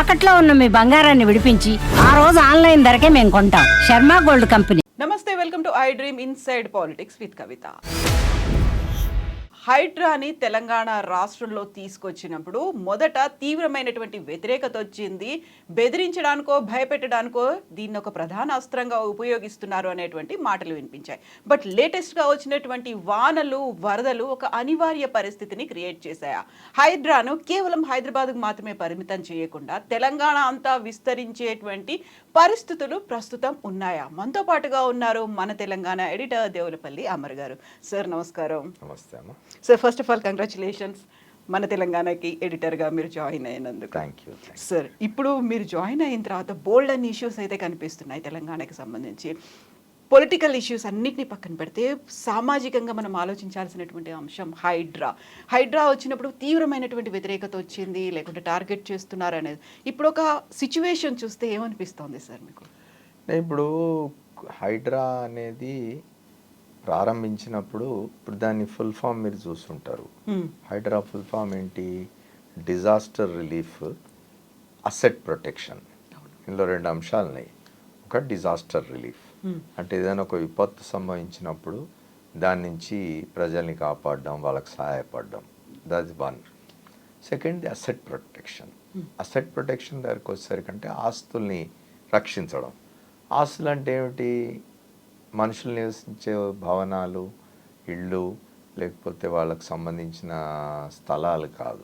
తాకట్లో ఉన్న మీ బంగారాన్ని విడిపించి ఆ రోజు ఆన్లైన్ ధరకే మేము కొంటాం. Sharma gold company. నమస్తే, welcome to I dream inside politics with Kavitha. హైడ్రాని తెలంగాణ రాష్ట్రంలో తీసుకొచ్చినప్పుడు మొదట తీవ్రమైనటువంటి వ్యతిరేకత వచ్చింది. బెదిరించడానికో భయపెట్టడానికో దీన్ని ఒక ప్రధాన అస్త్రంగా ఉపయోగిస్తున్నారు అనేటువంటి మాటలు వినిపించాయి. బట్ లేటెస్ట్గా వచ్చినటువంటి వానలు, వరదలు ఒక అనివార్య పరిస్థితిని క్రియేట్ చేశాయి. హైడ్రాను కేవలం హైదరాబాద్కు మాత్రమే పరిమితం చేయకుండా తెలంగాణ అంతా విస్తరించేటువంటి పరిస్థితులు ప్రస్తుతం ఉన్నాయా? మనతో పాటుగా ఉన్నారు మన తెలంగాణ ఎడిటర్ దేవులపల్లి అమర్ గారు. సార్ నమస్కారం. నమస్తే అమ్మ. Sir, first of all congratulations మన తెలంగాణకి ఎడిటర్గా మీరు జాయిన్ అయినందుకు. Thank you. సార్, ఇప్పుడు మీరు జాయిన్ అయిన తర్వాత బోల్డ్ అన్ని ఇష్యూస్ అయితే కనిపిస్తున్నాయి తెలంగాణకి సంబంధించి. పొలిటికల్ ఇష్యూస్ అన్నిటినీ పక్కన పెడితే సామాజికంగా మనం ఆలోచించాల్సినటువంటి అంశం హైడ్రా వచ్చినప్పుడు తీవ్రమైనటువంటి వ్యతిరేకత వచ్చింది, లేకుంటే టార్గెట్ చేస్తున్నారు అనేది. ఇప్పుడు ఒక సిచ్యువేషన్ చూస్తే ఏమనిపిస్తోంది సార్ మీకు? ఇప్పుడు హైడ్రా అనేది ప్రారంభించినప్పుడు ఇప్పుడు దాని ఫుల్ ఫామ్ మీరు చూస్తుంటారు. హైడ్రా ఫుల్ ఫామ్ ఏంటి? Disaster relief, asset protection. ఇందులో రెండు అంశాలు ఉన్నాయి. ఒక డిజాస్టర్ రిలీఫ్ అంటే ఏదైనా ఒక విపత్తు సంభవించినప్పుడు దాని నుంచి ప్రజల్ని కాపాడడం, వాళ్ళకి సహాయపడడం, that is one. Second the asset protection. Asset protection దగ్గరికి వచ్చేసరికంటే ఆస్తుల్ని రక్షించడం. ఆస్తులు అంటే ఏమిటి? మనుషులు నివసించే భవనాలు, ఇళ్ళు, లేకపోతే వాళ్ళకు సంబంధించిన స్థలాలు కాదు.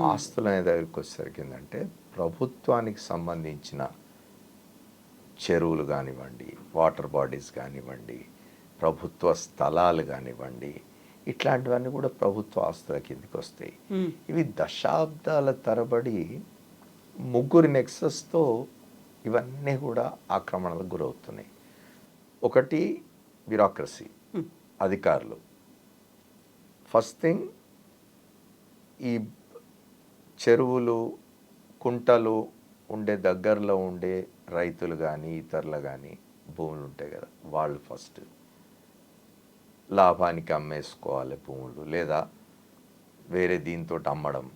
ఆస్తులు అనే దగ్గరికి వచ్చేసరికి ఏంటంటే ప్రభుత్వానికి సంబంధించిన చెరువులు కానివ్వండి, వాటర్ బాడీస్ కానివ్వండి, ప్రభుత్వ స్థలాలు కానివ్వండి, ఇట్లాంటివన్నీ కూడా ప్రభుత్వ ఆస్తుల కిందకి వస్తాయి. ఇవి దశాబ్దాల తరబడి ముగ్గురు నెక్సస్తో ఇవన్నీ కూడా ఆక్రమణలకు గురవుతున్నాయి. ఒకటి బ్యూరోక్రసీ, అధికారులు. ఫస్ట్ థింగ్, ఈ చెరువులు, కుంటలు ఉండే దగ్గరలో ఉండే రైతులు కానీ ఇతరులు కానీ భూములు ఉంటాయి కదా, వాళ్ళు ఫస్ట్ లాభానికి అమ్మేసుకోవాలి భూములు, లేదా వేరే దీంతో అమ్మడం.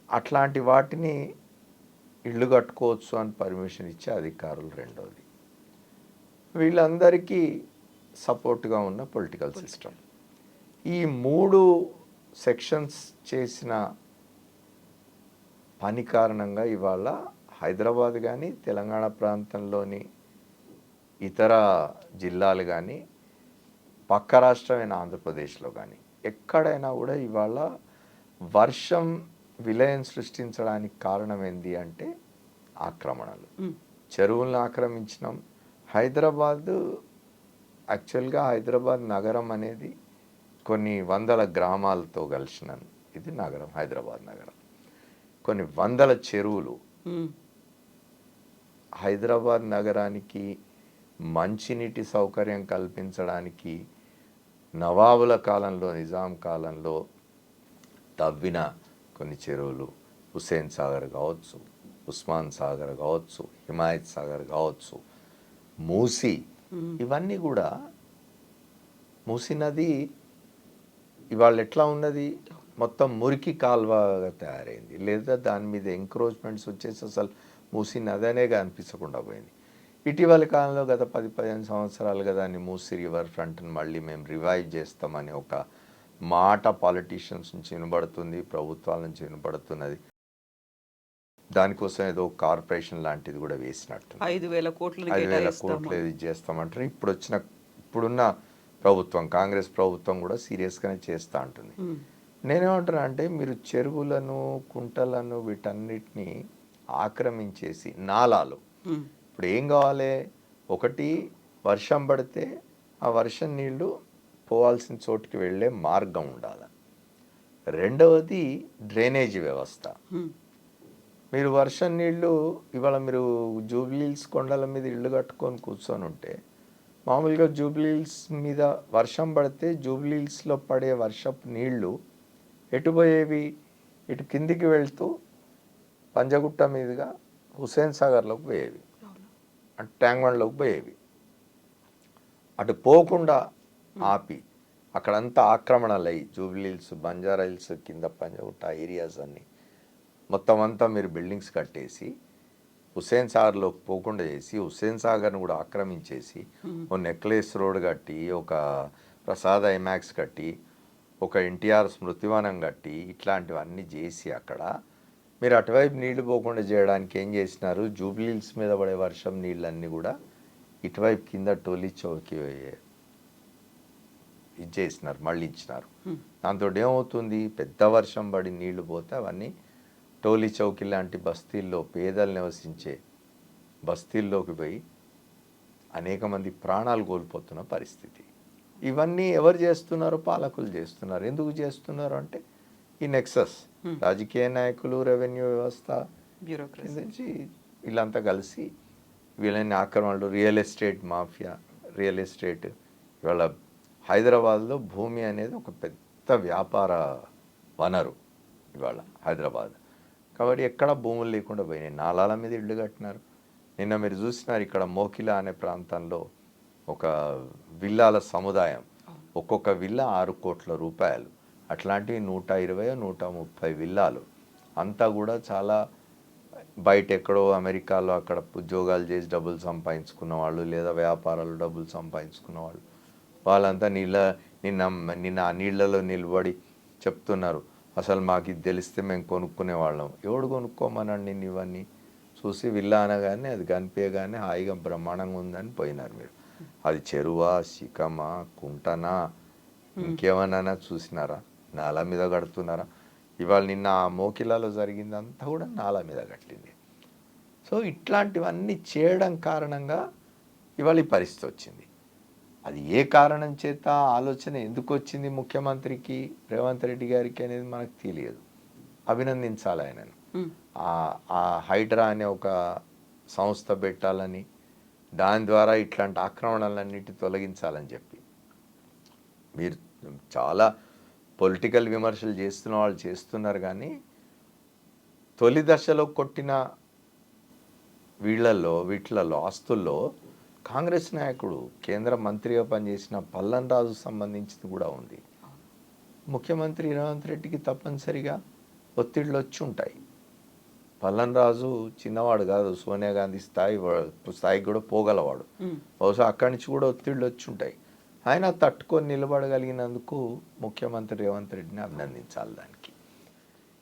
అట్లాంటి వాటిని ఇళ్ళు కట్టుకోవచ్చు అని పర్మిషన్ ఇచ్చే అధికారులు రెండోది. వీళ్ళందరికీ సపోర్ట్గా ఉన్న పొలిటికల్ సిస్టమ్. ఈ మూడు సెక్షన్స్ చేసిన పని కారణంగా ఇవాళ హైదరాబాద్ కానీ తెలంగాణ ప్రాంతంలోని ఇతర జిల్లాలు కానీ పక్క రాష్ట్రమైన ఆంధ్రప్రదేశ్లో కానీ ఎక్కడైనా కూడా ఇవాళ వర్షం విలయం సృష్టించడానికి కారణం ఏంది అంటే ఆక్రమణలు. చెరువులను ఆక్రమించినాం. యాక్చువల్గా హైదరాబాద్ నగరం అనేది కొన్ని వందల గ్రామాలతో కలిసిన ఇది నగరం, హైదరాబాద్ నగరం. కొన్ని వందల చెరువులు. హైదరాబాద్ నగరానికి మంచినీటి సౌకర్యం కల్పించడానికి నవాబుల కాలంలో, నిజాం కాలంలో తవ్విన కొన్ని చెరువులు, హుస్సేన్ సాగర్ కావచ్చు, ఉస్మాన్ సాగర్ కావచ్చు, హిమాయత్ సాగర్ కావచ్చు, మూసి, ఇవన్నీ కూడా. మూసి నది ఇవాళ ఎట్లా ఉన్నది? మొత్తం మురికి కాల్వగా తయారైంది, లేదా దాని మీద ఎంక్రోచ్మెంట్స్ వచ్చేసి అసలు మూసి నది అనేగా అనిపించకుండా పోయింది. ఇటీవల కాలంలో గత 10-15 సంవత్సరాలుగా దాన్ని మూసి రివర్ ఫ్రంట్ని మళ్ళీ మేము రివైవ్ చేస్తామని ఒక మాట పాలిటీషియన్స్ నుంచి వినబడుతుంది, ప్రభుత్వాల నుంచి వినబడుతున్నది. దానికోసం ఏదో కార్పొరేషన్ లాంటిది కూడా వేసినట్టు 5,000 కోట్లు ఇది చేస్తామంటారు. ఇప్పుడున్న ప్రభుత్వం, కాంగ్రెస్ ప్రభుత్వం కూడా సీరియస్గానే చేస్తూ ఉంటుంది. నేనేమంటున్నా అంటే, మీరు చెరువులను, కుంటలను, వీటన్నిటిని ఆక్రమించేసి నాలాలు. ఇప్పుడు ఏం కావాలి? ఒకటి, వర్షం పడితే ఆ వర్షం నీళ్లు పోవాల్సిన చోటుకి వెళ్ళే మార్గం ఉండాలి. రెండవది డ్రైనేజీ వ్యవస్థ. మీరు వర్షం నీళ్ళు ఇవాళ మీరు జూబ్లీహిల్స్ కొండల మీద ఇళ్ళు కట్టుకొని కూర్చొని ఉంటే, మామూలుగా జూబ్లీహిల్స్ మీద వర్షం పడితే జూబ్లీహిల్స్లో పడే వర్షపు నీళ్లు ఎటు పోయేవి? ఇటు కిందికి వెళ్తూ పంజగుట్ట మీదుగా హుస్సేన్ సాగర్లోకి పోయేవి, అటు ట్యాంక్ బండ్లోకి పోయేవి. అటు పోకుండా ఆపి అక్కడంతా ఆక్రమణలు అయ్యి జూబ్లీహిల్స్, బంజారా హిల్స్ కింద పంజగుట్ట ఏరియాస్ అన్నీ మొత్తం అంతా మీరు బిల్డింగ్స్ కట్టేసి హుస్సేన్ సాగర్లోకి పోకుండా చేసి హుస్సేన్ సాగర్ను కూడా ఆక్రమించేసి ఓ నెక్లెస్ రోడ్ కట్టి ఒక ప్రసాద్ ఐమాక్స్ కట్టి ఒక ఎన్టీఆర్ స్మృతివనం కట్టి ఇట్లాంటివన్నీ చేసి అక్కడ మీరు అటువైపు నీళ్లు పోకుండా చేయడానికి ఏం చేసినారు, జూబ్లీహిల్స్ మీద పడే వర్షం నీళ్ళన్నీ కూడా ఇటువైపు కింద టోలీ చౌకి ఇచ్చేసినారు, మళ్ళీ ఇచ్చినారు. దాంతో ఏమవుతుంది, పెద్ద వర్షం పడి నీళ్లు పోతే అవన్నీ టోలీ చౌకి లాంటి బస్తీల్లో పేదలు నివసించే బస్తీల్లోకి పోయి అనేక మంది ప్రాణాలు కోల్పోతున్న పరిస్థితి. ఇవన్నీ ఎవరు చేస్తున్నారో పాలకులు చేస్తున్నారు. ఎందుకు చేస్తున్నారు అంటే ఈ నెక్సస్ రాజకీయ నాయకులు, రెవెన్యూ వ్యవస్థ, బ్యూరోక్రసీ వీళ్ళంతా కలిసి వీళ్ళని ఆక్రమణలు, real estate mafia, real estate. ఇవాళ హైదరాబాద్లో భూమి అనేది ఒక పెద్ద వ్యాపార వనరు ఇవాళ హైదరాబాద్. కాబట్టి ఎక్కడ భూములు లేకుండా పోయినాయి, నాలాల మీద ఇళ్ళు కట్టినారు. నిన్న మీరు చూసినారు ఇక్కడ మోకిలా అనే ప్రాంతంలో ఒక విల్లాల సముదాయం, ఒక్కొక్క విల్లా 6 కోట్ల రూపాయలు. అట్లాంటివి 120-130 విల్లాలు. అంతా కూడా చాలా బయట ఎక్కడో అమెరికాలో అక్కడ ఉద్యోగాలు చేసి డబ్బులు సంపాదించుకున్న వాళ్ళు, లేదా వ్యాపారాలు డబ్బులు సంపాదించుకున్న వాళ్ళు, వాళ్ళంతా నిన్న ఆ నీళ్ళలో నిలబడి చెప్తున్నారు, అసలు మాకు ఇది తెలిస్తే మేము కొనుక్కునే వాళ్ళం. ఎవడు కొనుక్కోమనండి నిన్ను? ఇవన్నీ చూసి విల్లా అనగానే అది కనిపించగానే హాయిగా బ్రహ్మాండంగా ఉందని పోయినారు మీరు. అది చెరువా, శిఖమా, కుంటనా, ఇంకేమన్నా చూసినారా? నాలా మీద కడుతున్నారా? ఇవాళ నిన్న ఆ మోకిలాలో జరిగిందంతా కూడా నాలా మీద కట్టింది. సో ఇట్లాంటివన్నీ చేయడం కారణంగా ఇవాళ ఈ పరిస్థితి వచ్చింది. అది ఏ కారణం చేత ఆలోచన ఎందుకు వచ్చింది ముఖ్యమంత్రికి, రేవంత్ రెడ్డి గారికి అనేది మనకు తెలియదు. అభినందించాలి ఆయనను. ఆ హైడ్రా అనే ఒక సంస్థ పెట్టాలని, దాని ద్వారా ఇట్లాంటి ఆక్రమణలన్నిటి తొలగించాలని చెప్పి. మీరు చాలా పొలిటికల్ విమర్శలు చేస్తున్న వాళ్ళు చేస్తున్నారు, కానీ తొలి దశలో కొట్టిన వీటిలలో ఆస్తుల్లో కాంగ్రెస్ నాయకుడు, కేంద్ర మంత్రిగా పనిచేసిన పల్లన్ రాజు సంబంధించింది కూడా ఉంది. ముఖ్యమంత్రి రేవంత్ రెడ్డికి తప్పనిసరిగా ఒత్తిళ్ళు వచ్చి ఉంటాయి. పల్లన్ రాజు చిన్నవాడు కాదు, సోనియా గాంధీ స్థాయికి కూడా పోగలవాడు. బహుశా అక్కడి నుంచి కూడా ఒత్తిళ్ళు వచ్చి ఉంటాయి. ఆయన తట్టుకొని నిలబడగలిగినందుకు ముఖ్యమంత్రి రేవంత్ రెడ్డిని అభినందించాలి. దానికి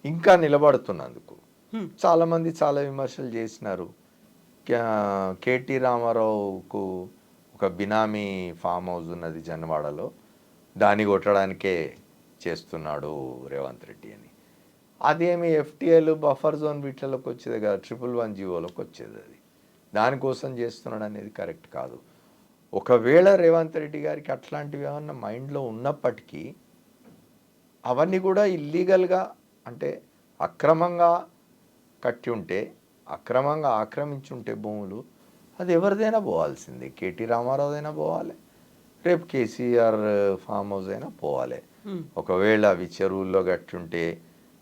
ఇంకా నిలబడుతున్నందుకు చాలామంది చాలా విమర్శలు చేసినారు. కేటీ రామారావుకు ఒక బినామీ ఫామ్ హౌస్ ఉన్నది జన్వాడలో, దాన్ని కొట్టడానికే చేస్తున్నాడు రేవంత్ రెడ్డి అని. అదేమి ఎఫ్టీఐలు, బఫర్ జోన్ వీటిలోకి వచ్చేది కదా, 111 జీవోలోకి వచ్చేది. అది దానికోసం చేస్తున్నాడు అనేది కరెక్ట్ కాదు. ఒకవేళ రేవంత్ రెడ్డి గారికి అట్లాంటివి ఏమన్నా మైండ్లో ఉన్నప్పటికీ అవన్నీ కూడా ఇల్లీగల్గా, అంటే అక్రమంగా కట్టి ఉంటే, అక్రమంగా ఆక్రమించుంటే భూములు, అది ఎవరిదైనా పోవాల్సిందే. కేటీ రామారావుదైనా పోవాలి, రేపు కేసీఆర్ ఫామ్ హౌస్ అయినా పోవాలి. ఒకవేళ అవి చెరువుల్లో కట్టుంటే,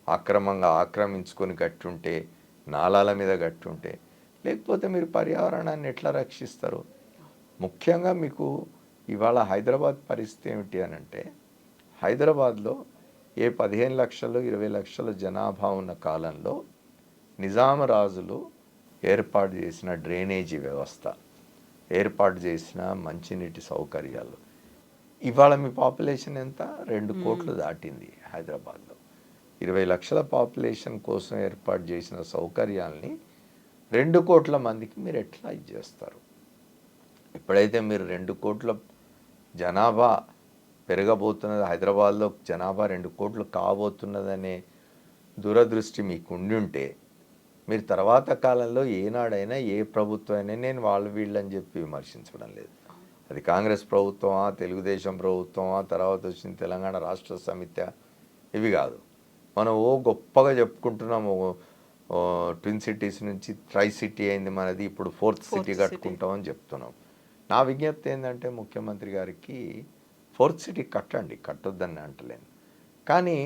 అక్రమంగా ఆక్రమించుకొని కట్టుంటే, నాలాల మీద కట్టుంటే, లేకపోతే మీరు పర్యావరణాన్ని ఎట్లా రక్షిస్తారు? ముఖ్యంగా మీకు ఇవాళ హైదరాబాద్ పరిస్థితి ఏమిటి అని అంటే, హైదరాబాద్లో ఏ 15 లక్షలు 20 లక్షల జనాభా ఉన్న కాలంలో నిజాం రాజులు ఏర్పాటు చేసిన డ్రైనేజీ వ్యవస్థ, ఏర్పాటు చేసిన మంచినీటి సౌకర్యాలు, ఇవాళ మీ పాపులేషన్ ఎంత? 2 కోట్లు దాటింది. హైదరాబాద్లో 20 లక్షల పాపులేషన్ కోసం ఏర్పాటు చేసిన సౌకర్యాల్ని 2 కోట్ల మందికి మీరు ఎట్లా ఇచ్చేస్తారు? ఎప్పుడైతే మీరు 2 కోట్ల జనాభా పెరగబోతున్నది, హైదరాబాద్లో జనాభా 2 కోట్లు కాబోతున్నదనే దూరదృష్టి మీకు ఉండి ఉంటే, మీరు తర్వాత కాలంలో ఏనాడైనా ఏ ప్రభుత్వం అయినా, నేను వాళ్ళు వీళ్ళని చెప్పి విమర్శించడం లేదు, అది కాంగ్రెస్ ప్రభుత్వమా, తెలుగుదేశం ప్రభుత్వమా, తర్వాత వచ్చిన తెలంగాణ రాష్ట్ర సమితి, ఇవి కాదు. మనం గొప్పగా చెప్పుకుంటున్నాము, ట్విన్ సిటీస్ నుంచి ట్రై సిటీ అయింది మనది, ఇప్పుడు 4th సిటీ కట్టుకుంటామని చెప్తున్నాం. నా విజ్ఞప్తి ఏంటంటే ముఖ్యమంత్రి గారికి, 4th సిటీ కట్టండి, కట్టొద్దని అంటలేను, కానీ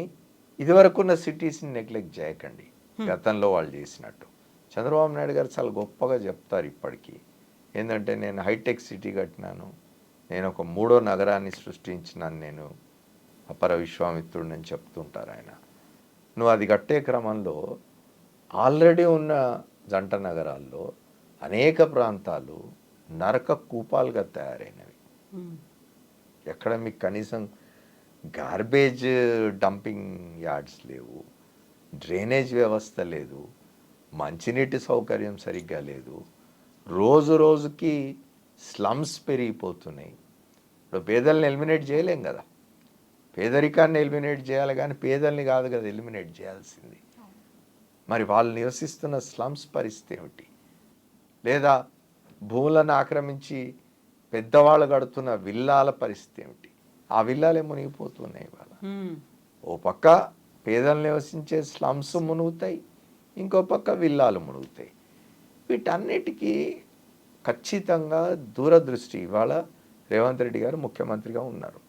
ఇదివరకున్న సిటీస్ని నెగ్లెక్ట్ చేయకండి. గతంలో వాళ్ళు చేసినట్టు చంద్రబాబు నాయుడు గారు చాలా గొప్పగా చెప్తారు ఇప్పటికీ. ఏంటంటే, నేను హైటెక్ సిటీ కట్టినాను, నేను ఒక 3వ నగరాన్ని సృష్టించినాను, నేను అపర విశ్వామిత్రుడిని అని చెప్తుంటారు ఆయన. నువ్వు అది కట్టే క్రమంలో ఆల్రెడీ ఉన్న జంట నగరాల్లో అనేక ప్రాంతాలు నరక కూపాలుగా తయారైనవి. ఎక్కడ మీకు కనీసం గార్బేజ్ డంపింగ్ యార్డ్స్ లేవు, డ్రైనేజ్ వ్యవస్థ లేదు, మంచినీటి సౌకర్యం సరిగ్గా లేదు. రోజు రోజుకి స్లమ్స్ పెరిగిపోతున్నాయి. ఇప్పుడు పేదల్ని ఎలిమినేట్ చేయలేం కదా, పేదరికాన్ని ఎలిమినేట్ చేయాలి కానీ పేదల్ని కాదు కదా ఎలిమినేట్ చేయాల్సింది. మరి వాళ్ళు నివసిస్తున్న స్లమ్స్ పరిస్థితి ఏమిటి? లేదా భూములను ఆక్రమించి పెద్దవాళ్ళు కడుతున్న విల్లాల పరిస్థితి ఏమిటి? ఆ విల్లాలే మునిగిపోతున్నాయి ఇవాళ. ఓ పక్క పేదలు నివసించే స్లమ్స్ మునుగుతాయి, ఇంకో పక్క విల్లాలు మునుగుతాయి. వీటన్నిటికీ ఖచ్చితంగా దూరదృష్టి. ఇవాళ రేవంత్ రెడ్డి గారు ముఖ్యమంత్రిగా ఉన్నారు.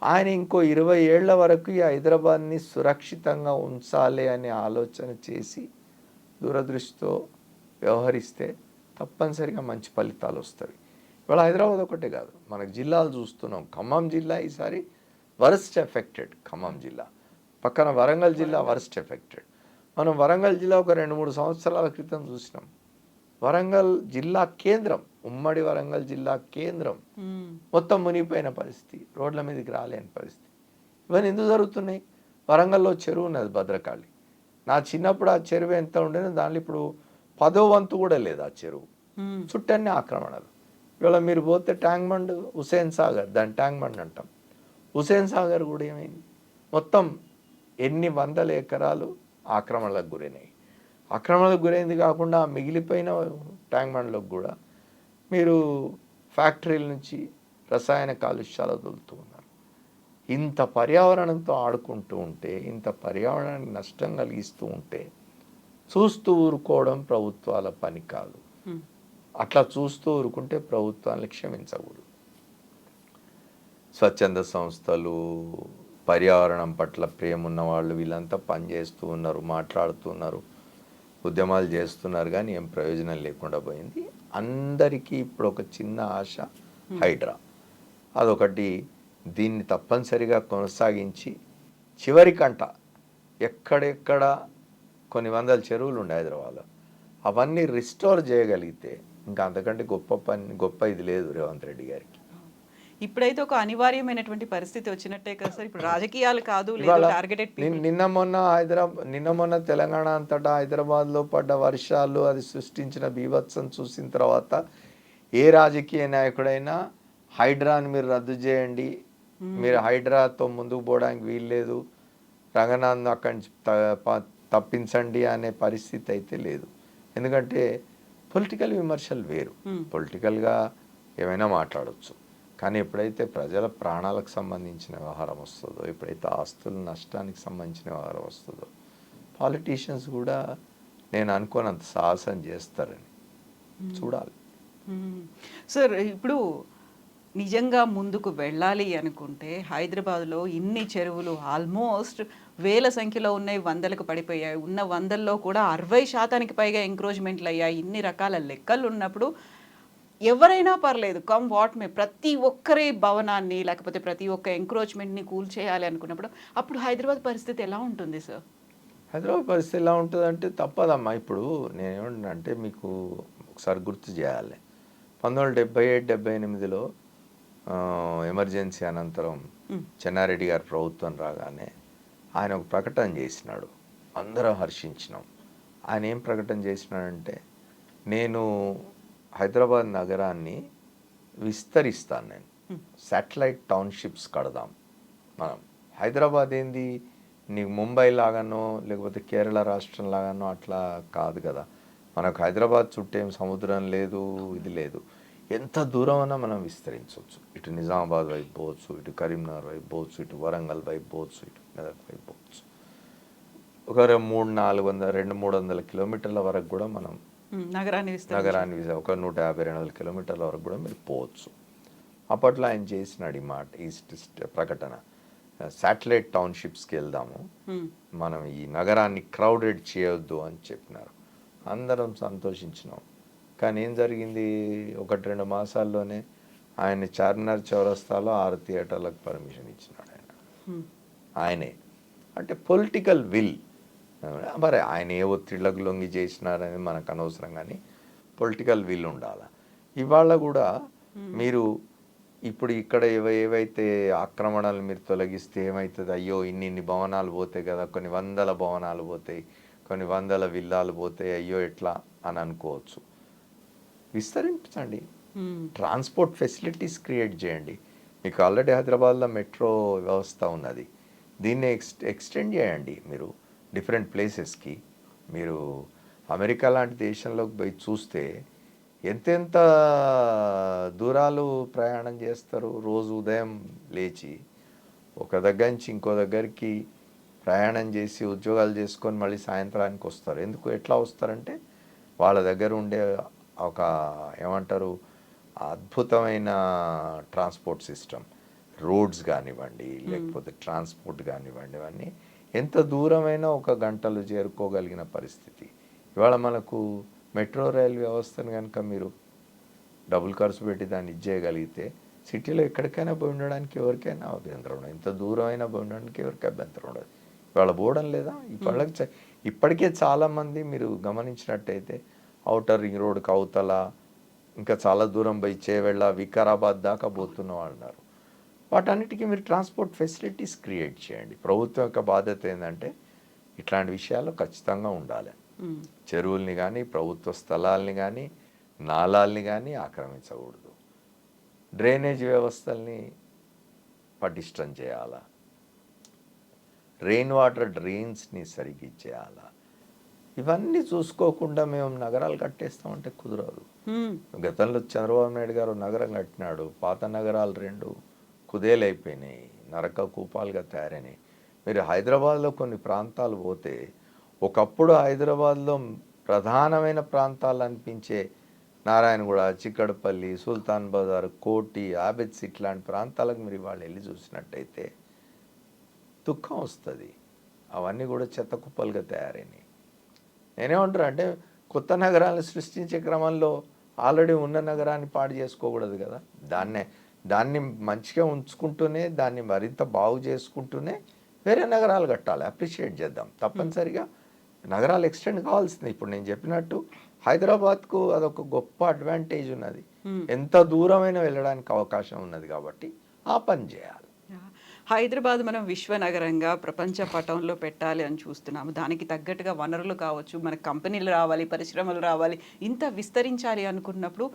ఆయన ఇంకో 20 ఏళ్ల వరకు ఈ హైదరాబాద్ని సురక్షితంగా ఉంచాలి అనే ఆలోచన చేసి దూరదృష్టితో వ్యవహరిస్తే తప్పనిసరిగా మంచి ఫలితాలు వస్తాయి. ఇవాళ హైదరాబాద్ ఒకటే కాదు, మనకు జిల్లాలు చూస్తున్నాం. ఖమ్మం జిల్లా ఈసారి వరస్ట్ ఎఫెక్టెడ్. ఖమ్మం జిల్లా పక్కన వరంగల్ జిల్లా వరస్ట్ ఎఫెక్టెడ్. మనం వరంగల్ జిల్లా ఒక 2-3 సంవత్సరాల క్రితం చూసినాం. వరంగల్ జిల్లా కేంద్రం, ఉమ్మడి వరంగల్ జిల్లా కేంద్రం మొత్తం మునిగిపోయిన పరిస్థితి, రోడ్ల మీదకి రాలేని పరిస్థితి. ఇవన్నీ ఎందుకు జరుగుతున్నాయి? వరంగల్లో చెరువు ఉన్నది భద్రకాళి. నా చిన్నప్పుడు ఆ చెరువు ఎంత ఉండేది, దాంట్లో ఇప్పుడు 10వ వంతు కూడా లేదు ఆ చెరువు. చుట్టన్నీ ఆక్రమణలు. ఇవాళ మీరు పోతే ట్యాంక్ బండ్, హుసేన్ సాగర్, దాని ట్యాంక్ బండ్ అంటాం, హుసేన్ సాగర్ కూడా ఏమైంది? మొత్తం ఎన్ని వందల ఎకరాలు ఆక్రమణలకు గురైనాయి. ఆక్రమణలకు గురైంది కాకుండా మిగిలిపోయిన ట్యాంక్ బండ్లకు కూడా మీరు ఫ్యాక్టరీల నుంచి రసాయన కాలుష్యాలు వదులుతూ ఉన్నారు. ఇంత పర్యావరణంతో ఆడుకుంటూ ఉంటే, ఇంత పర్యావరణానికి నష్టం కలిగిస్తూ ఉంటే చూస్తూ ఊరుకోవడం ప్రభుత్వాల పని కాదు. అట్లా చూస్తూ ఊరుకుంటే ప్రభుత్వాన్ని క్షమించకూడదు. స్వచ్ఛంద సంస్థలు, పర్యావరణం పట్ల ప్రేమ ఉన్న వాళ్ళు వీళ్ళంతా పనిచేస్తూ ఉన్నారు, మాట్లాడుతున్నారు, ఉద్యమాలు చేస్తున్నారు, కానీ ఏం ప్రయోజనం లేకుండా పోయింది. అందరికీ ఇప్పుడు ఒక చిన్న ఆశ, హైడ్రా. అదొకటి. దీన్ని తప్పనిసరిగా కొనసాగించి చివరికంట ఎక్కడెక్కడ కొన్ని వందల చెరువులు ఉండే హైదరాబాద్లో అవన్నీ రిస్టోర్ చేయగలిగితే ఇంకా అంతకంటే గొప్ప ఇది లేదు రేవంత్ రెడ్డి గారికి. ఇప్పుడైతే ఒక అనివార్యమైనటువంటి పరిస్థితి వచ్చినట్టే కదా సార్. ఇప్పుడు రాజకీయాలు కాదు, టార్గెటెడ్. నిన్న మొన్న తెలంగాణ అంతటా హైదరాబాద్లో పడ్డ వర్షాలు, అది సృష్టించిన బీభత్సం చూసిన తర్వాత ఏ రాజకీయ నాయకుడైనా హైడ్రాని మీరు రద్దు చేయండి, మీరు హైడ్రాతో ముందుకు పోవడానికి వీల్లేదు, రంగనాథ్ అక్కడి నుంచి తప్పించండి అనే పరిస్థితి అయితే లేదు. ఎందుకంటే పొలిటికల్ విమర్శలు వేరు, పొలిటికల్గా ఏమైనా మాట్లాడవచ్చు. కానీ ఎప్పుడైతే ప్రజల ప్రాణాలకు సంబంధించిన వ్యవహారం వస్తుందో, ఎప్పుడైతే ఆస్తుల నష్టానికి సంబంధించిన వ్యవహారం వస్తుందో, పాలిటీషియన్స్ కూడా నేను అనుకోనంత సాహసం చేస్తారని చూడాలి. సార్, ఇప్పుడు నిజంగా ముందుకు వెళ్ళాలి అనుకుంటే హైదరాబాద్లో ఇన్ని చెరువులు ఆల్మోస్ట్ వేల సంఖ్యలో ఉన్నాయి, వందలకు పడిపోయాయి. ఉన్న 100లో కూడా 60% పైగా ఎంక్రోచ్మెంట్లు అయ్యాయి. ఇన్ని రకాల లెక్కలు ఉన్నప్పుడు ఎవరైనా పర్లేదు, కమ్ వాట్ మే, ప్రతి ఒక్కరి భవనాన్ని లేకపోతే ప్రతి ఒక్క ఎంక్రోచ్మెంట్ని కూల్చేయాలి అనుకున్నప్పుడు అప్పుడు హైదరాబాద్ పరిస్థితి ఎలా ఉంటుంది సార్? హైదరాబాద్ పరిస్థితి ఎలా ఉంటుంది అంటే తప్పదమ్మా. ఇప్పుడు నేనేమంటున్నానంటే మీకు ఒకసారి గుర్తు చేయాలి. 1977-78లో ఎమర్జెన్సీ అనంతరం చెన్నారెడ్డి గారి ప్రభుత్వం రాగానే ఆయన ఒక ప్రకటన చేసినాడు, అందరం హర్షించినాం. ఆయన ఏం ప్రకటన చేసినాడంటే, నేను హైదరాబాద్ నగరాన్ని విస్తరిస్తాను, నేను శాటిలైట్ టౌన్షిప్స్ కడదాం. మనం హైదరాబాద్ ఏంది నీకు ముంబై లాగానో లేకపోతే కేరళ రాష్ట్రం లాగానో అట్లా కాదు కదా. మనకు హైదరాబాద్ చుట్టూ ఏం సముద్రం లేదు, ఇది లేదు. ఎంత దూరం అన్నా మనం విస్తరించవచ్చు. ఇటు నిజామాబాద్ వైపు పోవచ్చు, ఇటు కరీంనగర్ వైపు పోవచ్చు, ఇటు వరంగల్ వైపు పోవచ్చు, ఇటు మెదక్ వైపు పోవచ్చు. ఒక 300-400-200-300 కిలోమీటర్ల వరకు కూడా మనం నగరాన్ని ఒక 150-200 కిలోమీటర్ల వరకు కూడా మీరు పోవచ్చు. అప్పట్లో ఆయన చేసినాడు ఈ మాట, ఈ ప్రకటన, శాటిలైట్ టౌన్షిప్స్కి వెళ్దాము, మనం ఈ నగరాన్ని క్రౌడెడ్ చేయొద్దు అని చెప్పినారు. అందరం సంతోషించినాం. కానీ ఏం జరిగింది, 1-2 మాసాల్లోనే ఆయన చార్మినార్ చౌరస్తాలో 6 థియేటర్లకు పర్మిషన్ ఇచ్చినాడు ఆయనే. అంటే పొలిటికల్ విల్, మరి ఆయన ఏ ఒత్తిళ్లకు లొంగి చేసినారనేది మనకు అనవసరం, కానీ పొలిటికల్ విల్ ఉండాలి. ఇవాళ కూడా మీరు ఇప్పుడు ఇక్కడ ఏవైతే ఆక్రమణలు మీరు తొలగిస్తే ఏమవుతుంది, అయ్యో ఇన్ని భవనాలు పోతాయి కదా, కొన్ని వందల భవనాలు పోతాయి, కొన్ని వందల విల్లాలు పోతాయి, అయ్యో ఎట్లా అని అనుకోవచ్చు. విస్తరించండి, ట్రాన్స్పోర్ట్ ఫెసిలిటీస్ క్రియేట్ చేయండి. మీకు ఆల్రెడీ హైదరాబాద్లో మెట్రో వ్యవస్థ ఉన్నది, దీన్ని ఎక్స్టెండ్ చేయండి. మీరు డిఫరెంట్ ప్లేసెస్కి, మీరు అమెరికా లాంటి దేశంలోకి పోయి చూస్తే ఎంతెంత దూరాలు ప్రయాణం చేస్తారు. రోజు ఉదయం లేచి ఒక దగ్గర నుంచి ఇంకో దగ్గరికి ప్రయాణం చేసి ఉద్యోగాలు చేసుకొని మళ్ళీ సాయంత్రానికి వస్తారు. ఎందుకు, ఎట్లా వస్తారంటే వాళ్ళ దగ్గర ఉండే ఒక ఏమంటారు అద్భుతమైన ట్రాన్స్పోర్ట్ సిస్టమ్, రోడ్స్ కానివ్వండి, లేకపోతే ట్రాన్స్పోర్ట్ కానివ్వండి, ఇవన్నీ ఎంత దూరమైనా ఒక గంటలు చేరుకోగలిగిన పరిస్థితి. ఇవాళ మనకు మెట్రో రైల్ వ్యవస్థను కనుక మీరు డబుల్ ఖర్చు పెట్టి దాన్ని ఇచ్చేయగలిగితే సిటీలో ఎక్కడికైనా పోయి ఉండడానికి ఎవరికైనా అభ్యంతరం ఉండదు, ఎంత దూరమైనా పోయి ఉండడానికి ఎవరికి అభ్యంతరం ఉండదు. ఇవాళ పోవడం లేదా, ఇప్పటికే చాలామంది మీరు గమనించినట్టయితే ఔటర్ రింగ్ రోడ్కి అవతల ఇంకా చాలా దూరం పోయి చేవెళ్ళ, వికారాబాద్ దాకా పోతున్న వాళ్ళు ఉన్నారు. వాటన్నిటికీ మీరు ట్రాన్స్పోర్ట్ ఫెసిలిటీస్ క్రియేట్ చేయండి. ప్రభుత్వం యొక్క బాధ్యత ఏంటంటే ఇట్లాంటి విషయాలు ఖచ్చితంగా ఉండాలి. చెరువుల్ని కానీ, ప్రభుత్వ స్థలాల్ని కానీ, నాలాల్ని కానీ ఆక్రమించకూడదు. డ్రైనేజ్ వ్యవస్థల్ని పటిష్టం చేయాలా, రెయిన్ వాటర్ డ్రైన్స్ని సరిగ్గా ఇచ్చేయాలా. ఇవన్నీ చూసుకోకుండా మేము నగరాలు కట్టేస్తామంటే కుదరదు. గతంలో చంద్రబాబు నాయుడు గారు నగరం కట్టినాడు, పాత నగరాలు 2 కుదేలైపోయినాయి, నరక కూపాలుగా తయారైనాయి. మీరు హైదరాబాద్లో కొన్ని ప్రాంతాలు పోతే ఒకప్పుడు హైదరాబాద్లో ప్రధానమైన ప్రాంతాలు అనిపించే నారాయణగూడ, చిక్కడపల్లి, సుల్తాన్ బజార్, కోటి, ఆబెద్స్ ఇట్లాంటి ప్రాంతాలకు మీరు వాళ్ళు వెళ్ళి చూసినట్టయితే దుఃఖం వస్తుంది. అవన్నీ కూడా చెత్త కుప్పలుగా తయారైనాయి. నేనేమంటారు అంటే కొత్త నగరాలను సృష్టించే క్రమంలో ఆల్రెడీ ఉన్న నగరాన్ని పాడు చేసుకోకూడదు కదా. దాన్ని మంచిగా ఉంచుకుంటూనే, దాన్ని మరింత బాగు చేసుకుంటూనే వేరే నగరాలు కట్టాలి, అప్రిషియేట్ చేద్దాం. తప్పనిసరిగా నగరాలు ఎక్స్టెండ్ కావాల్సింది. ఇప్పుడు నేను చెప్పినట్టు హైదరాబాద్కు అదొక గొప్ప అడ్వాంటేజ్ ఉన్నది, ఎంత దూరమైనా వెళ్ళడానికి అవకాశం ఉన్నది, కాబట్టి ఆ పని చేయాలి. హైదరాబాద్ మనం విశ్వనగరంగా ప్రపంచ పటంలో పెట్టాలి అని చూస్తున్నాము. దానికి తగ్గట్టుగా వనరులు కావచ్చు, మన కంపెనీలు రావాలి, పరిశ్రమలు రావాలి, ఇంత విస్తరించాలి అనుకున్నప్పుడు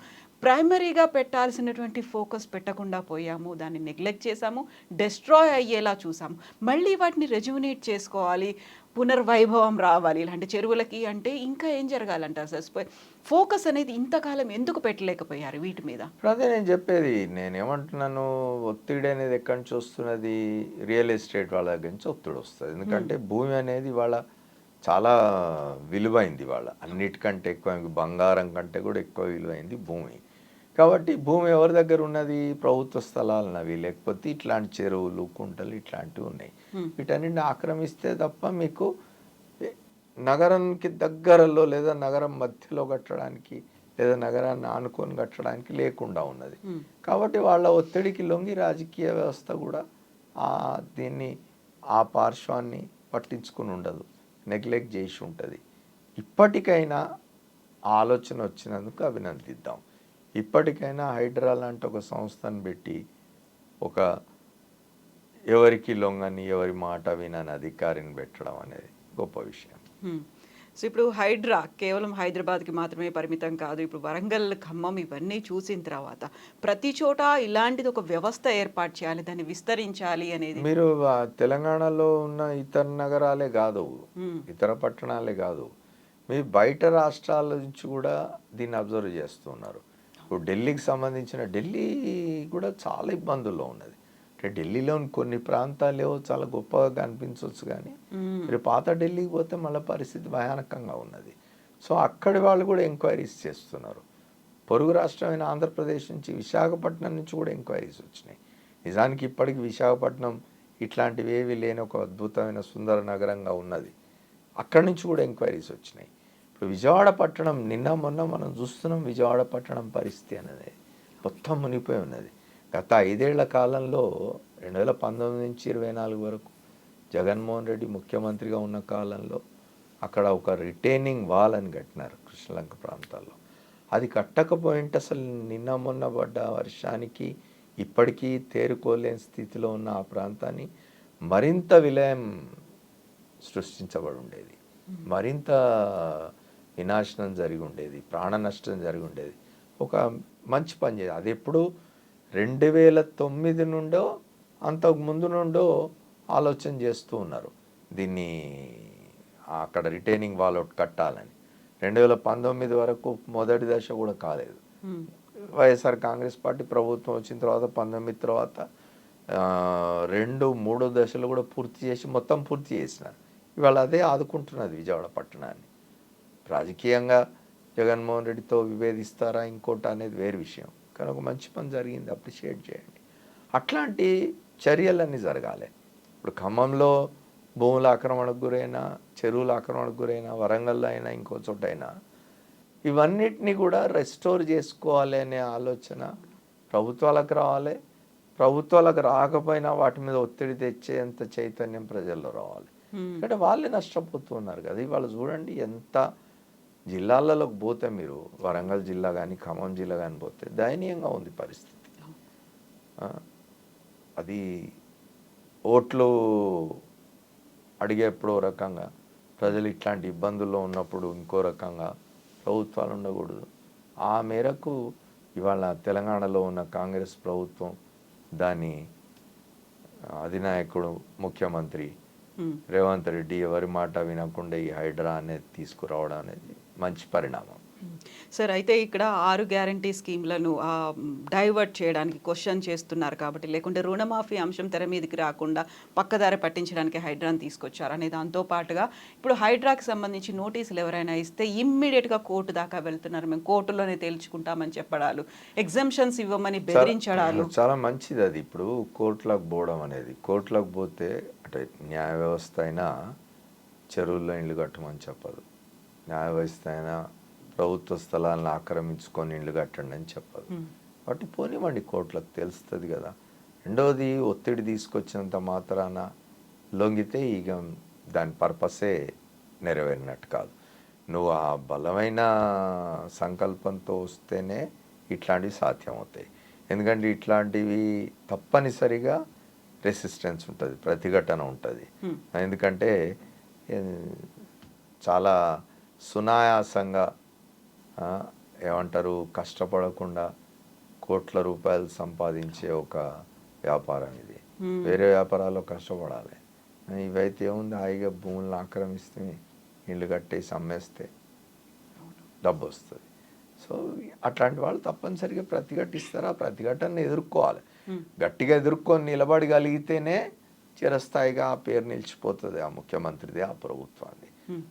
ప్రైమరీగా పెట్టాల్సినటువంటి ఫోకస్ పెట్టకుండా పోయాము, దాన్ని నెగ్లెక్ట్ చేసాము, డెస్ట్రాయ్ అయ్యేలా చూసాము. మళ్ళీ వాటిని రెజ్యూనేట్ చేసుకోవాలి, పునర్వైభవం రావాలి ఇలాంటి చెరువులకి అంటే ఇంకా ఏం జరగాలంటారు సార్? ఫోకస్ అనేది ఇంతకాలం ఎందుకు పెట్టలేకపోయారు వీటి మీద? అదే నేను చెప్పేది. నేనేమంటున్నాను, ఒత్తిడి అనేది ఎక్కడి నుంచి వస్తున్నది, రియల్ ఎస్టేట్ వాళ్ళ దగ్గర నుంచి ఒత్తిడి వస్తుంది. ఎందుకంటే భూమి అనేది వాళ్ళ చాలా విలువైంది, వాళ్ళ అన్నిటికంటే ఎక్కువ, బంగారం కంటే కూడా ఎక్కువ విలువైంది భూమి. కాబట్టి భూమి ఎవరి దగ్గర ఉన్నది, ప్రభుత్వ స్థలాలన్నవి, లేకపోతే ఇట్లాంటి చెరువులు, కుంటలు ఇట్లాంటివి ఉన్నాయి. వీటన్నిటిని ఆక్రమిస్తే తప్ప మీకు నగరానికి దగ్గరలో లేదా నగరం మధ్యలో కట్టడానికి లేదా నగరాన్ని ఆనుకొని కట్టడానికి లేకుండా ఉన్నది. కాబట్టి వాళ్ళ ఒత్తిడికి లొంగి రాజకీయ వ్యవస్థ కూడా దీన్ని ఆ పార్శ్వాన్ని పట్టించుకుని ఉండదు, నెగ్లెక్ట్ చేసి ఉంటుంది. ఇప్పటికైనా ఆలోచన వచ్చినందుకు అభినందిద్దాం. ఇప్పటికైనా హైడ్రా లాంటి ఒక సంస్థను పెట్టి ఒక ఎవరికి లొంగని, ఎవరి మాట వినని అధికారిని పెట్టడం అనేది గొప్ప విషయం. సో ఇప్పుడు హైడ్రా కేవలం హైదరాబాద్కి మాత్రమే పరిమితం కాదు. ఇప్పుడు వరంగల్, ఖమ్మం ఇవన్నీ చూసిన తర్వాత ప్రతి చోట ఇలాంటిది ఒక వ్యవస్థ ఏర్పాటు చేయాలి, దాన్ని విస్తరించాలి అనేది. మీరు తెలంగాణలో ఉన్న ఇతర నగరాలే కాదు, ఇతర పట్టణాలే కాదు, మీరు బయట రాష్ట్రాల నుంచి కూడా దీన్ని అబ్జర్వ్ చేస్తున్నారు. ఇప్పుడు ఢిల్లీకి సంబంధించిన, ఢిల్లీ కూడా చాలా ఇబ్బందుల్లో ఉన్నది. అంటే ఢిల్లీలోని కొన్ని ప్రాంతాలు చాలా గొప్పగా కనిపించవచ్చు, కానీ మీరు పాత ఢిల్లీకి పోతే మళ్ళీ పరిస్థితి భయానకంగా ఉన్నది. సో అక్కడి వాళ్ళు కూడా ఎంక్వైరీస్ చేస్తున్నారు. పొరుగు రాష్ట్రమైన ఆంధ్రప్రదేశ్ నుంచి, విశాఖపట్నం నుంచి కూడా ఎంక్వైరీస్ వచ్చినాయి. నిజానికి ఇప్పటికి విశాఖపట్నం ఇట్లాంటివి ఏవి లేని ఒక అద్భుతమైన సుందర నగరంగా ఉన్నది. అక్కడి నుంచి కూడా ఎంక్వైరీస్ వచ్చినాయి. ఇప్పుడు విజయవాడ పట్టణం, నిన్న మొన్న మనం చూస్తున్నాం విజయవాడ పట్టణం పరిస్థితి అనేది మొత్తం మునిగిపోయి ఉన్నది. గత 5 ఏళ్ల కాలంలో 2019 నుంచి 24 వరకు జగన్మోహన్ రెడ్డి ముఖ్యమంత్రిగా ఉన్న కాలంలో అక్కడ ఒక రిటైనింగ్ వాల్ అని కట్టినారు కృష్ణలంక ప్రాంతాల్లో. అది కట్టకపోయింటే అసలు నిన్న మొన్న పడ్డ వర్షానికి ఇప్పటికీ తేరుకోలేని స్థితిలో ఉన్న ఆ ప్రాంతాన్ని మరింత విలయం సృష్టించబడి ఉండేది, మరింత వినాశనం జరిగి ఉండేది, ప్రాణ నష్టం జరిగి ఉండేది. ఒక మంచి పని చేయాలి. అది ఎప్పుడు 2009 నుండో అంతకు ముందు నుండో ఆలోచన చేస్తూ ఉన్నారు దీన్ని అక్కడ రిటైనింగ్ వాల్ ఒకటి కట్టాలని. 2019 వరకు మొదటి దశ కూడా కాలేదు. వైఎస్ఆర్ కాంగ్రెస్ పార్టీ ప్రభుత్వం వచ్చిన తర్వాత 19 తర్వాత 2-3 దశలు కూడా పూర్తి చేసి మొత్తం పూర్తి చేసినారు. ఇవాళ అదే ఆదుకుంటున్నది విజయవాడ పట్టణాన్ని. రాజకీయంగా జగన్మోహన్ రెడ్డితో విభేదిస్తారా ఇంకోటి అనేది వేరే విషయం, కానీ ఒక మంచి పని జరిగింది, అప్రిషియేట్ చేయండి. అట్లాంటి చర్యలన్నీ జరగాలి. ఇప్పుడు ఖమ్మంలో భూముల ఆక్రమణకు గురైనా, చెరువుల ఆక్రమణకు గురైనా, వరంగల్లో అయినా ఇంకో చోట అయినా ఇవన్నిటిని కూడా రెస్టోర్ చేసుకోవాలి అనే ఆలోచన ప్రభుత్వాలకు రావాలి. ప్రభుత్వాలకు రాకపోయినా వాటి మీద ఒత్తిడి తెచ్చేంత చైతన్యం ప్రజల్లో రావాలి. అంటే వాళ్ళే నష్టపోతున్నారు కదా. ఇవాళ చూడండి ఎంత జిల్లాలలోకి పోతే, మీరు వరంగల్ జిల్లా కానీ ఖమ్మం జిల్లా కానీ పోతే దయనీయంగా ఉంది పరిస్థితి. అది ఓట్లు అడిగేప్పుడు ఓ రకంగా, ప్రజలు ఇట్లాంటి ఇబ్బందుల్లో ఉన్నప్పుడు ఇంకో రకంగా ప్రభుత్వాలు ఉండకూడదు. ఆ మేరకు ఇవాళ తెలంగాణలో ఉన్న కాంగ్రెస్ ప్రభుత్వం దాని అధినాయకుడు ముఖ్యమంత్రి రేవంత్ రెడ్డి ఎవరి మాట వినకుండా ఈ హైడ్రా అనేది తీసుకురావడం అనేది మంచి పరిణామం. సార్, అయితే ఇక్కడ 6 గ్యారంటీ స్కీమ్లను డైవర్ట్ చేయడానికి క్వశ్చన్ చేస్తున్నారు కాబట్టి, లేకుంటే రుణమాఫీ అంశం తెర మీదకి రాకుండా పక్కదారి పట్టించడానికి హైడ్రాని తీసుకొచ్చారు అనే దాంతో పాటుగా ఇప్పుడు హైడ్రాకి సంబంధించి నోటీసులు ఎవరైనా ఇస్తే ఇమ్మీడియట్గా కోర్టు దాకా వెళ్తున్నారు, మేము కోర్టులోనే తేల్చుకుంటామని చెప్పడాలు, ఎగ్జంప్షన్స్ ఇవ్వమని బెదిరించడాలు. చాలా మంచిది అది. ఇప్పుడు కోర్టులకు పోవడం అనేది, కోర్టులకు పోతే అంటే న్యాయ వ్యవస్థ అయినా చెరువుల్లో ఇళ్ళు కట్టమని చెప్పదు, న్యాయ వ్యవస్థ అయినా ప్రభుత్వ స్థలాలను ఆక్రమించుకొని ఇళ్ళు కట్టండి అని చెప్పదు. కాబట్టి పోనివ్వండి, కోర్టులకు తెలుస్తుంది కదా. రెండవది, ఒత్తిడి తీసుకొచ్చినంత మాత్రాన లొంగితే ఇక దాని పర్పసే నెరవేరినట్టు కాదు. నువ్వు ఆ బలమైన సంకల్పంతో వస్తేనే ఇట్లాంటివి సాధ్యమవుతాయి. ఎందుకంటే ఇట్లాంటివి తప్పనిసరిగా రెసిస్టెన్స్ ఉంటుంది, ప్రతిఘటన ఉంటుంది. ఎందుకంటే చాలా సునాయాసంగా ఏమంటారు, కష్టపడకుండా కోట్ల రూపాయలు సంపాదించే ఒక వ్యాపారం ఇది. వేరే వ్యాపారాల్లో కష్టపడాలి. ఇవైతే ఏముంది, హాయిగా భూములను ఆక్రమిస్తే ఇళ్ళు కట్టేసి అమ్మేస్తే డబ్బు వస్తుంది. సో అట్లాంటి వాళ్ళు తప్పనిసరిగా ప్రతిఘటిస్తారు. ఆ ప్రతిఘటనను ఎదుర్కోవాలి. గట్టిగా ఎదుర్కొని నిలబడగలిగితేనే చిరస్థాయిగా ఆ పేరు నిలిచిపోతుంది, ఆ ముఖ్యమంత్రిది, ఆ ప్రభుత్వాన్ని.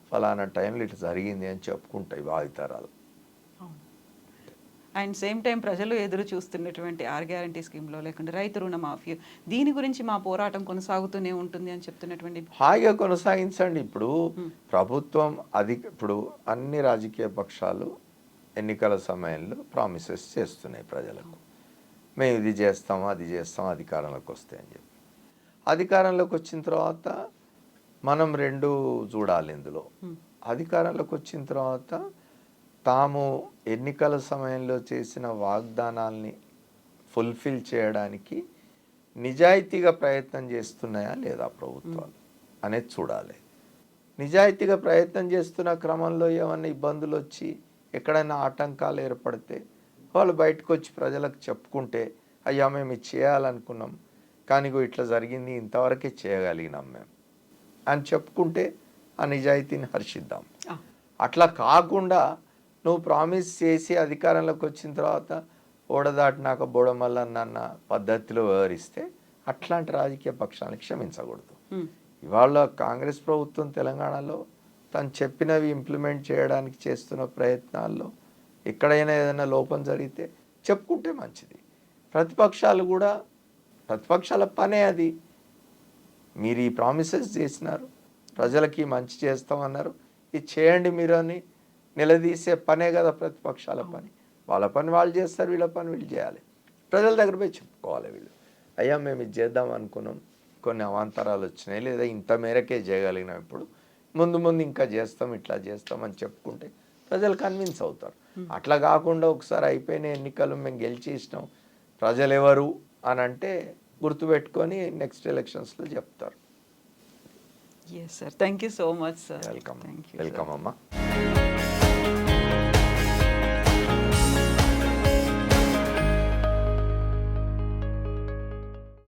ఫలానా టైంలో ఇట్లా జరిగింది అని చెప్పుకుంటాయి భావితరాలు. అండ్ సేమ్ టైం ప్రజలు ఎదురు చూస్తున్నటువంటి 6 గ్యారంటీ స్కీమ్లో లేకుంటే రైతు రుణమాఫీ, దీని గురించి మా పోరాటం కొనసాగుతూనే ఉంటుంది అని చెప్తున్నటువంటి. హాయిగా కొనసాగించండి. ఇప్పుడు ప్రభుత్వం ఇప్పుడు అన్ని రాజకీయ పక్షాలు ఎన్నికల సమయంలో ప్రామిసెస్ చేస్తున్నాయి ప్రజలకు, మేము ఇది చేస్తాము, అది చేస్తాం, అధికారంలోకి వస్తే అని చెప్పి. అధికారంలోకి వచ్చిన తర్వాత మనం రెండు చూడాలి ఇందులో. అధికారంలోకి వచ్చిన తర్వాత తాము ఎన్నికల సమయంలో చేసిన వాగ్దానాల్ని ఫుల్ఫిల్ చేయడానికి నిజాయితీగా ప్రయత్నం చేస్తున్నాయా లేదా ప్రభుత్వాలు అనేది చూడాలి. నిజాయితీగా ప్రయత్నం చేస్తున్న క్రమంలో ఏమన్నా ఇబ్బందులు వచ్చి ఎక్కడైనా ఆటంకాలు ఏర్పడితే వాళ్ళు బయటకు వచ్చి ప్రజలకు చెప్పుకుంటే, అయ్యా మేము ఇది చేయాలనుకున్నాం కానీ ఇట్లా జరిగింది, ఇంతవరకే చేయగలిగినాం మేము అని చెప్పుకుంటే ఆ నిజాయితీని హర్షిద్దాం. అట్లా కాకుండా నువ్వు ప్రామిస్ చేసి అధికారంలోకి వచ్చిన తర్వాత ఓడదాటినాక బోడమల్లన్న పద్ధతిలో వ్యవహరిస్తే అట్లాంటి రాజకీయ పక్షాలను క్షమించకూడదు. ఇవాళ కాంగ్రెస్ ప్రభుత్వం తెలంగాణలో తను చెప్పినవి ఇంప్లిమెంట్ చేయడానికి చేస్తున్న ప్రయత్నాల్లో ఎక్కడైనా ఏదైనా లోపం జరిగితే చెప్పుకుంటే మంచిది. ప్రతిపక్షాలు కూడా, ప్రతిపక్షాల పనే అది. మీరు ఈ ప్రామిసెస్ చేసినారు, ప్రజలకి మంచి చేస్తామన్నారు, ఇది చేయండి మీరు అని నిలదీసే పనే కదా ప్రతిపక్షాల పని. వాళ్ళ పని వాళ్ళు చేస్తారు, వీళ్ళ పని వీళ్ళు చేయాలి. ప్రజల దగ్గర పోయి చెప్పుకోవాలి వీళ్ళు, అయ్యా మేము ఇది చేద్దాం అనుకున్నాం, కొన్ని అవాంతరాలు వచ్చినాయి, లేదా ఇంత మేరకే చేయగలిగినాం, ఇప్పుడు ముందు ముందు ఇంకా చేస్తాం ఇట్లా చేస్తాం అని చెప్పుకుంటే ప్రజలు కన్విన్స్ అవుతారు. అట్లా కాకుండా ఒకసారి అయిపోయిన ఎన్నికలు మేము గెలిచేసినాం ప్రజలు ఎవరు అని అంటే గుర్తుపెట్టుకొని నెక్స్ట్ ఎలక్షన్స్లో చెప్తారు. Yes sir, thank you so much sir. Welcome thank you welcome అమ్మా.